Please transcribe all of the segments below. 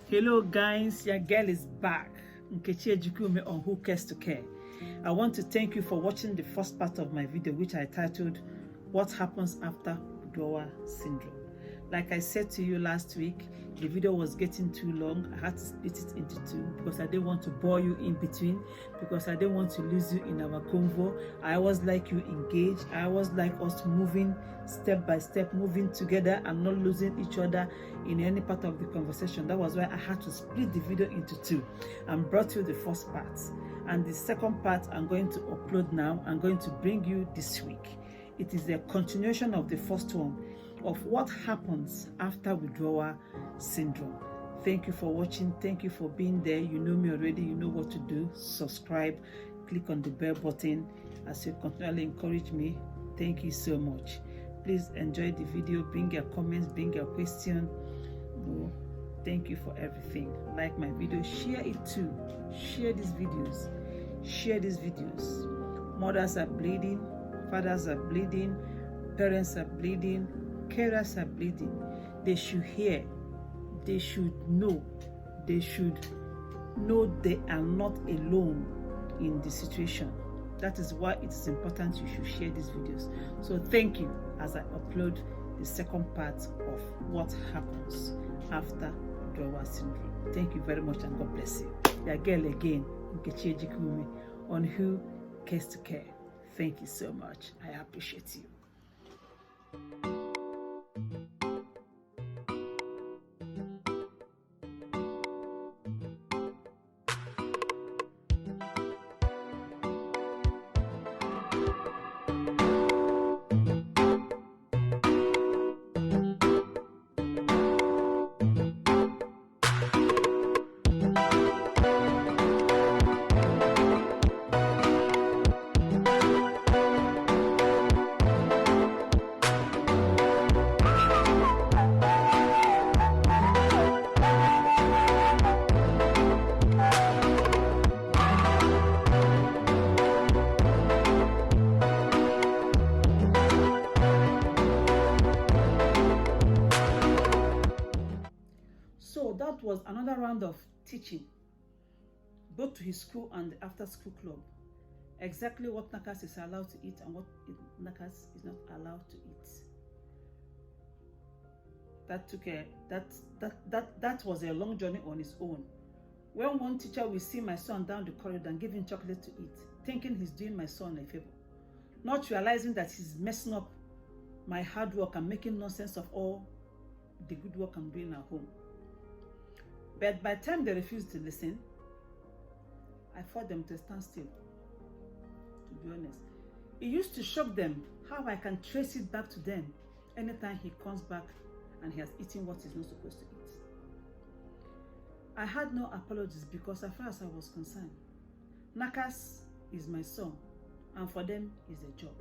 Hello guys, your girl is back. Nkechi Ejikume on Who Cares to Care. I want to thank you for watching the first part of my video, which I titled What Happens After Withdrawal Syndrome. Like I said to you last week, the video was getting too long. I had to split it into two because I didn't want to bore you in between, because I didn't want to lose you in our convo. I always like you engaged. I always like us moving step by step, moving together and not losing each other in any part of the conversation. That was why I had to split the video into two and brought you the first part. And the second part I'm going to upload now. I'm going to bring you this week. It is a continuation of the first one, of what happens after withdrawal syndrome. Thank you for watching. Thank you for being there. You know me already. You know what to do. Subscribe. Click on the bell button as you continually encourage me. Thank you so much. Please enjoy the video. Bring your comments. Bring your question. Thank you for everything. Like my video. Share it too. Share these videos. Share these videos. Mothers are bleeding. Fathers are bleeding. Parents are bleeding. Carers are bleeding. They should hear. They should know. They should know they are not alone in the situation. That is why it is important you should share these videos. So thank you as I upload the second part of what happens after withdrawal syndrome. Thank you very much and God bless you. Your girl again, Nkechi Ejikume on Who Cares to Care. Thank you so much. I appreciate you. So that was another round of teaching, both to his school and the after-school club, exactly what Nakas is allowed to eat and what Nakas is not allowed to eat. That was a long journey on its own. When one teacher will see my son down the corridor and give him chocolate to eat, thinking he's doing my son a favor, not realizing that he's messing up my hard work and making nonsense of all the good work I'm doing at home. But by the time they refused to listen, I fought them to stand still, to be honest. It used to shock them how I can trace it back to them anytime he comes back and he has eaten what he's not supposed to eat. I had no apologies because as far as I was concerned, Nakas is my son and for them is a job.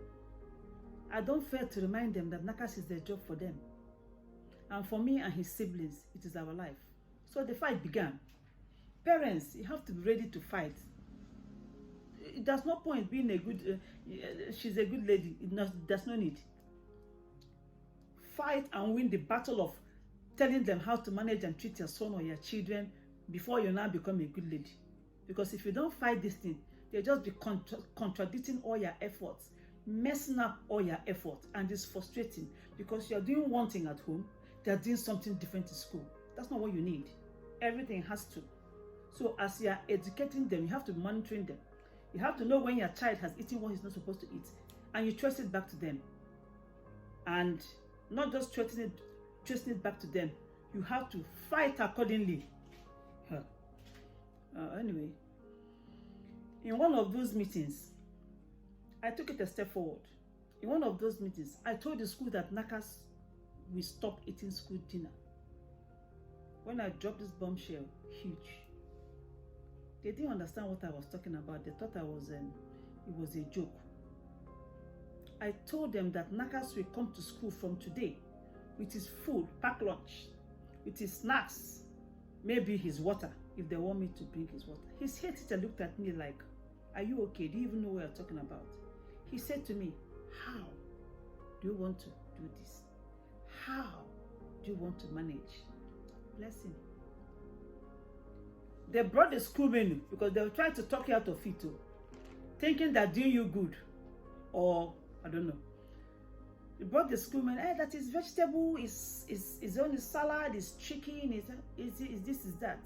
I don't fail to remind them that Nakas is their job for them. And for me and his siblings, it is our life. So the fight began. Parents, you have to be ready to fight. It does no point being a good, she's a good lady. There's no need. Fight and win the battle of telling them how to manage and treat your son or your children before you now become a good lady. Because if you don't fight this thing, they'll just be contradicting all your efforts, messing up all your efforts, and it's frustrating because you're doing one thing at home, they're doing something different in school. That's not what you need. Everything has to. So as you are educating them, you have to be monitoring them. You have to know when your child has eaten what he's not supposed to eat, and you trace it back to them. And not just tracing it back to them, you have to fight accordingly. Anyway, in one of those meetings, I took it a step forward. In one of those meetings, I told the school that Nakas will stop eating school dinner. When I dropped this bombshell, huge. They didn't understand what I was talking about. They thought it was a joke. I told them that Nakas will come to school from today with his food, packed lunch, with his snacks, maybe his water, if they want me to bring his water. His head teacher looked at me like, are you okay? Do you even know what you're talking about? He said to me, how do you want to do this? How do you want to manage? Bless him. They brought the school menu because they were trying to talk you out of it too, thinking that doing you good, or I don't know. They brought the school menu. Hey, that is vegetable, is only salad, is chicken, is this, is that.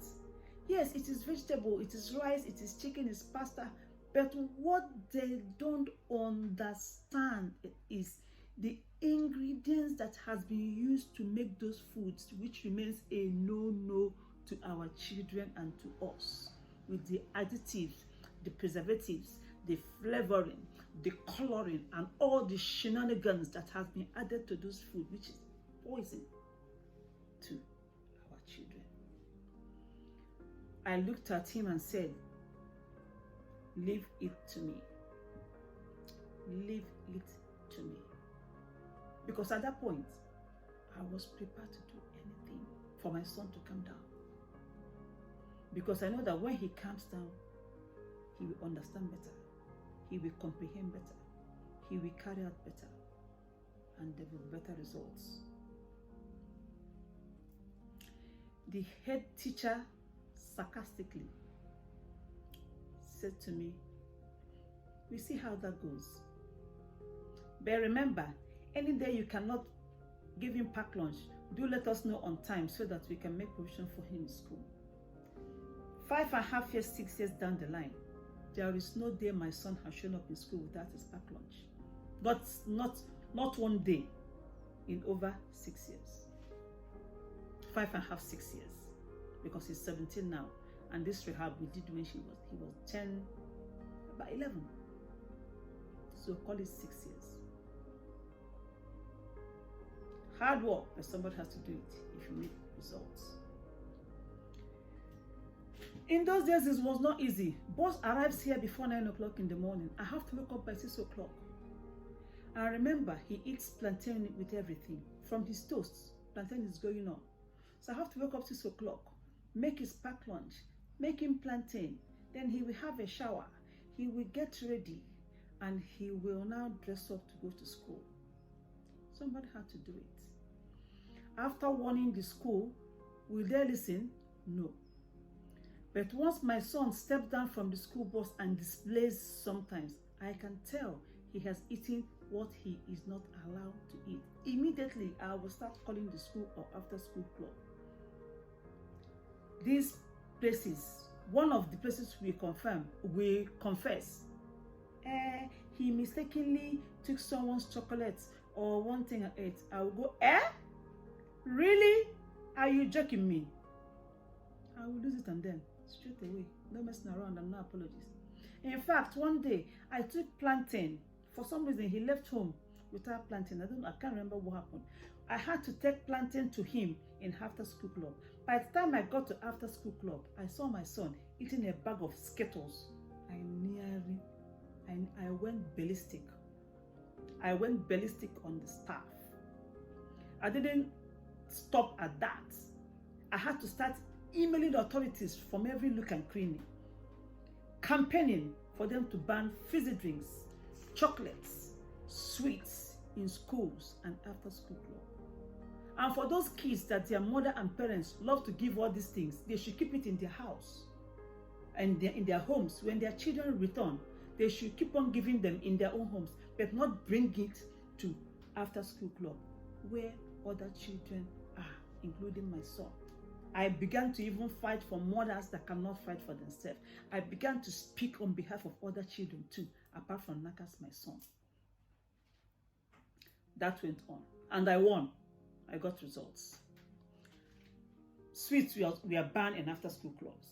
Yes, it is vegetable, it is rice, it is chicken, it's pasta. But what they don't understand is the ingredients that has been used to make those foods, which remains a no-no to our children and to us, with the additives, the preservatives, the flavoring, the coloring, and all the shenanigans that has been added to those food, which is poison to our children. I looked at him and said, leave it to me. Leave it to me. Because at that point, I was prepared to do anything for my son to calm down. Because I know that when he calms down, he will understand better. He will comprehend better. He will carry out better. And there will be better results. The head teacher sarcastically said to me, we see how that goes. But remember, any day you cannot give him packed lunch, do let us know on time so that we can make provision for him in school. 5.5 years, 6 years down the line, there is no day my son has shown up in school without his packed lunch. Not one day in over 6 years. 5.5, 6 years. Because he's 17 now. And this rehab we did when he was 10, about 11. So call it 6 years. Hard work, but somebody has to do it if you need results. In those days, it was not easy. Boss arrives here before 9 o'clock in the morning. I have to wake up by 6 o'clock. And remember, he eats plantain with everything. From his toasts, plantain is going on. So I have to wake up 6 o'clock, make his packed lunch, make him plantain. Then he will have a shower. He will get ready. And he will now dress up to go to school. Somebody had to do it. After warning the school, will they listen? No. But once my son steps down from the school bus and displays sometimes, I can tell he has eaten what he is not allowed to eat. Immediately, I will start calling the school or after school club. These places, one of the places we confess, he mistakenly took someone's chocolates or one thing I ate. I will go, really? Are you joking me? I will lose it and then straight away. No messing around and no apologies. In fact, one day I took plantain. For some reason, he left home without plantain. I can't remember what happened. I had to take plantain to him in after school club. By the time I got to after school club, I saw my son eating a bag of Skittles. I went ballistic. I went ballistic on the staff. I didn't stop at that. I had to start emailing the authorities from every nook and cranny, campaigning for them to ban fizzy drinks, chocolates, sweets in schools and after school club. And for those kids that their mother and parents love to give all these things, they should keep it in their house and in their homes. When their children return, they should keep on giving them in their own homes, but not bring it to after school club where other children are, including my son. I began to even fight for mothers that cannot fight for themselves. I began to speak on behalf of other children too, apart from Nakas, my son. That went on. And I won. I got results. Sweets were banned in after school clubs.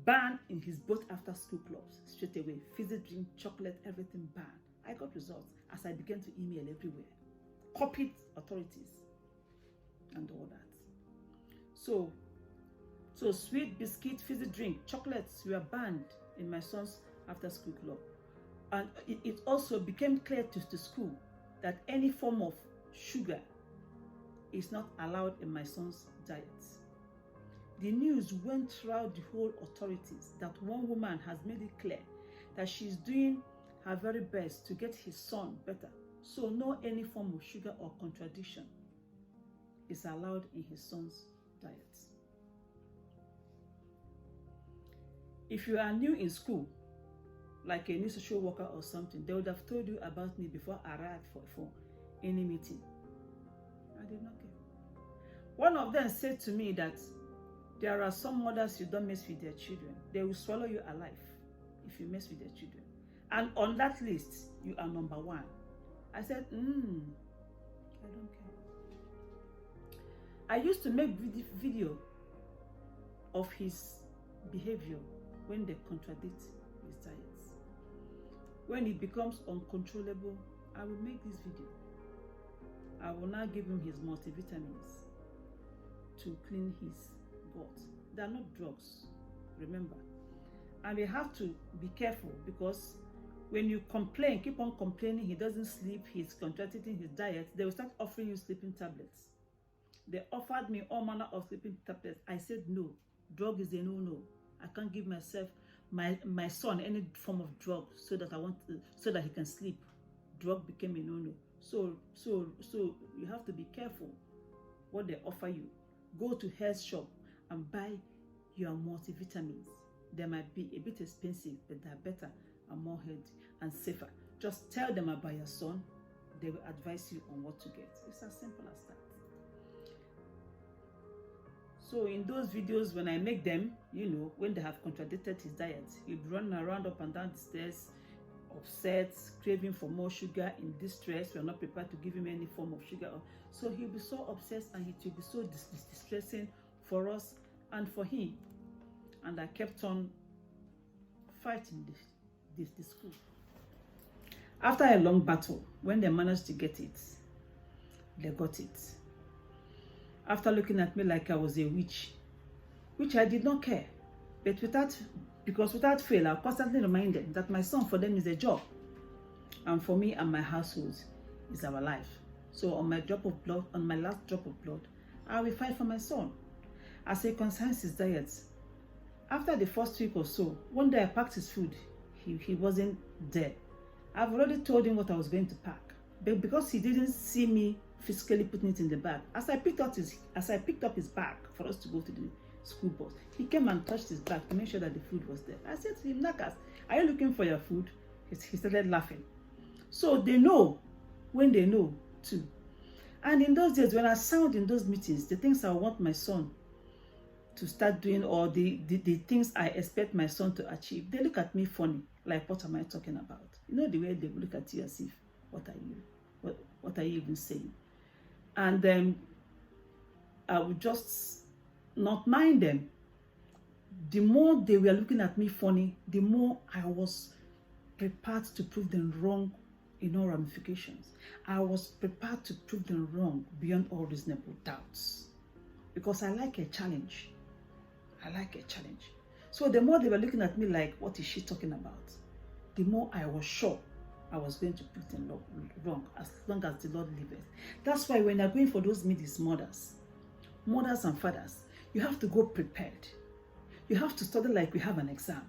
Banned in his both after school clubs straight away. Fizzy drink, chocolate, everything banned. I got results as I began to email everywhere. Copied authorities and all that. So sweet, biscuit, fizzy drink, chocolates were banned in my son's after school club. And it also became clear to the school that any form of sugar is not allowed in my son's diet. The news went throughout the whole authorities that one woman has made it clear that she's doing her very best to get his son better. So no any form of sugar or contradiction is allowed in his son's diet. If you are new in school, like a new social worker or something, they would have told you about me before I arrived for any meeting. I did not care. One of them said to me that there are some mothers you don't mess with their children. They will swallow you alive if you mess with their children. And on that list, you are number one. I said, I don't care. I used to make video of his behavior when they contradict his diets. When it becomes uncontrollable, I will make this video. I will now give him his multivitamins to clean his gut. They are not drugs, remember. And we have to be careful, because when you complain, keep on complaining, he doesn't sleep, he's contradicting his diet, they will start offering you sleeping tablets. They offered me all manner of sleeping tablets. I said no. Drug is a no-no. I can't give myself, my son, any form of drug so that he can sleep. Drug became a no-no. So you have to be careful what they offer you. Go to health shop and buy your multivitamins. They might be a bit expensive, but they're better and more healthy and safer. Just tell them about your son. They will advise you on what to get. It's as simple as that. So in those videos, when I make them, when they have contradicted his diet, he'll be running around up and down the stairs, upset, craving for more sugar, in distress. We're not prepared to give him any form of sugar. So he'll be so obsessed, and it will be so distressing for us and for him. And I kept on fighting this school. After a long battle, when they managed to get it, they got it. After looking at me like I was a witch, which I did not care, but without fail, I constantly remind them that my son for them is a job, and for me and my household is our life. So on my last drop of blood, I will fight for my son. As it concerns his diet, after the first week or so, one day I packed his food. He wasn't there. I've already told him what I was going to pack, but because he didn't see me physically putting it in the bag, as I picked up his bag for us to go to the school bus, he came and touched his bag to make sure that the food was there. I said to him, Nakas, are you looking for your food? He started laughing. So they know when they know too. And in those days, when I sound in those meetings, the things I want my son to start doing, or the things I expect my son to achieve, they look at me funny, like, what am I talking about? You know the way they look at you as if, what are you even saying? And then I would just not mind them. The more they were looking at me funny, the more I was prepared to prove them wrong in all ramifications. I was prepared to prove them wrong beyond all reasonable doubts, because I like a challenge. So the more they were looking at me like, what is she talking about? The more I was sure I was going to prove them wrong, as long as the Lord liveth. That's why when you're going for those meetings, mothers and fathers, you have to go prepared. You have to study like we have an exam.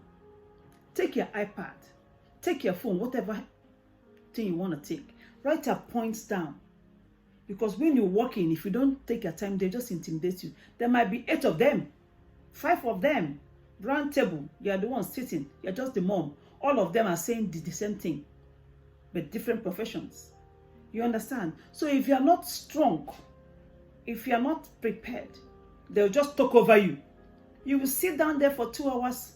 Take your iPad, take your phone, whatever thing you want to take. Write your points down. Because when you walk in, if you don't take your time, they just intimidate you. There might be 8 of them, 5 of them, round table. You're the one sitting. You're just the mom. All of them are saying the same thing, but different professions. You understand? So if you're not strong, if you're not prepared, they'll just talk over you. You will sit down there for 2 hours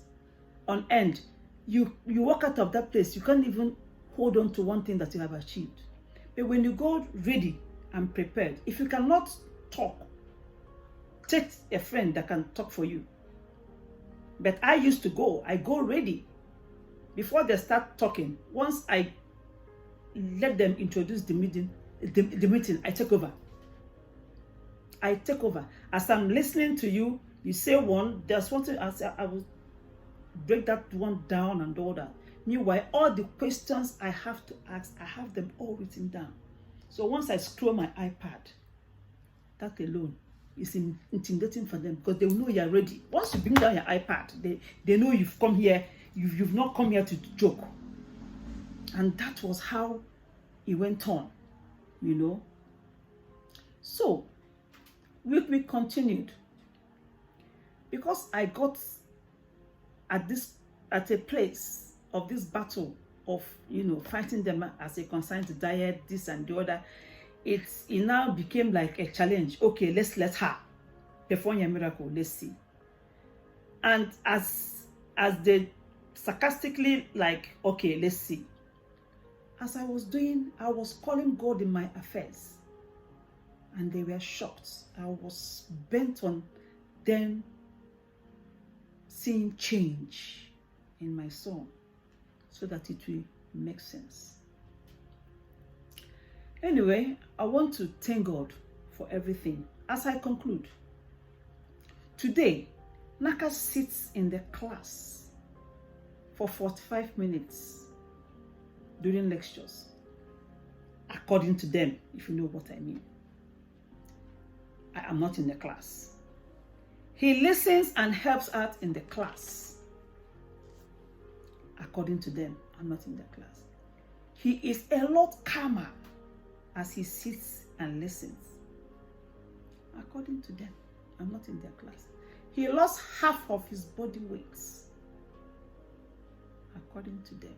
on end. You walk out of that place, you can't even hold on to one thing that you have achieved. But when you go ready and prepared, if you cannot talk, take a friend that can talk for you. But I used to go ready. Before they start talking, once I let them introduce the meeting, I take over. As I'm listening to you, you say one, there's one thing I will break that one down and all that. Meanwhile, all the questions I have to ask, I have them all written down. So once I scroll my iPad, that alone is intimidating for them, because they will know you're ready. Once you bring down your iPad, they know you've come here, you've not come here to joke. And that was how it went on, So, we continued. Because I got at a place of this battle of, you know, fighting them as a concern to diet, this and the other, it now became like a challenge. Okay, let's let her perform a miracle. Let's see. And as they sarcastically like, okay, let's see. As I was doing, I was calling God in my affairs, and they were shocked. I was bent on them seeing change in my son so that it will make sense. Anyway, I want to thank God for everything. As I conclude, today, Naka sits in the class for 45 minutes during lectures, according to them, if you know what I mean. I am not in the class. He listens and helps out in the class. According to them, I'm not in the class. He is a lot calmer as he sits and listens. According to them, I'm not in their class. He lost half of his body weight. According to them.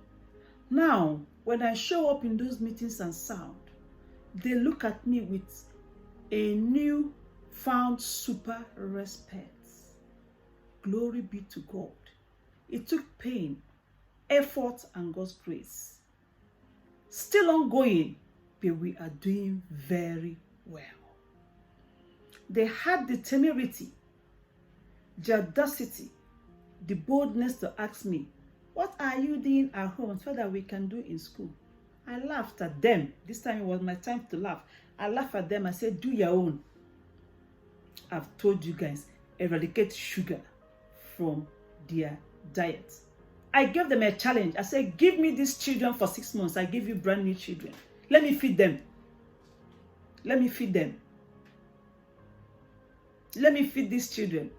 Now, when I show up in those meetings and sound, they look at me with a new found super respect. Glory be to God. It took pain, effort, and God's grace. Still ongoing, but we are doing very well. They had the temerity, the audacity, the boldness to ask me, what are you doing at home so that we can do in school? I laughed at them. This time it was my time to laugh. I laughed at them. I said, do your own. I've told you guys, eradicate sugar from their diet. I gave them a challenge. I said, give me these children for 6 months. I give you brand new children. Let me feed them. Let me feed them. Let me feed these children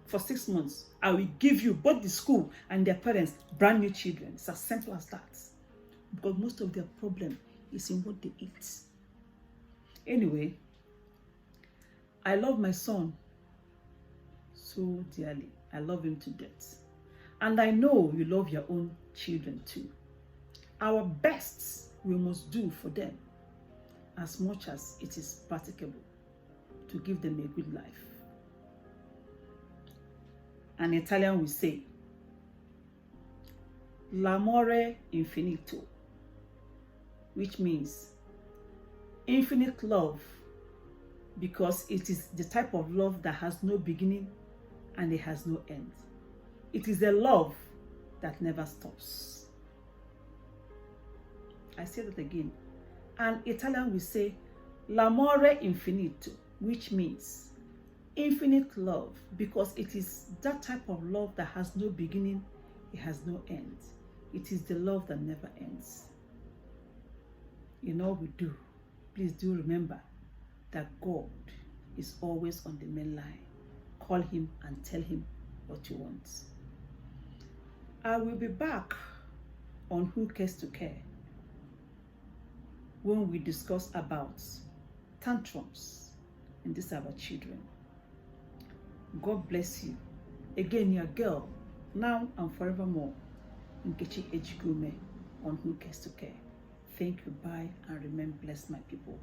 for 6 months. I will give you both the school and their parents brand new children. It's as simple as that. Because most of their problem is in what they eat. Anyway, I love my son so dearly. I love him to death. And I know you love your own children too. Our best we must do for them as much as it is practicable to give them a good life. An Italian will say, l'amore infinito, which means infinite love, because it is the type of love that has no beginning and it has no end. It is a love that never stops. I say that again. An Italian will say, l'amore infinito, which means infinite love, because it is that type of love that has no beginning, it has no end. It is the love that never ends. In all we do, please do remember that God is always on the main line. Call him and tell him what you want. I will be back on Who Cares to Care when we discuss about tantrums in these our children. God bless you. Again, your girl, now and forevermore, Nkechi Ejikume on Who Cares to Care. Thank you, bye, and remain blessed, my people.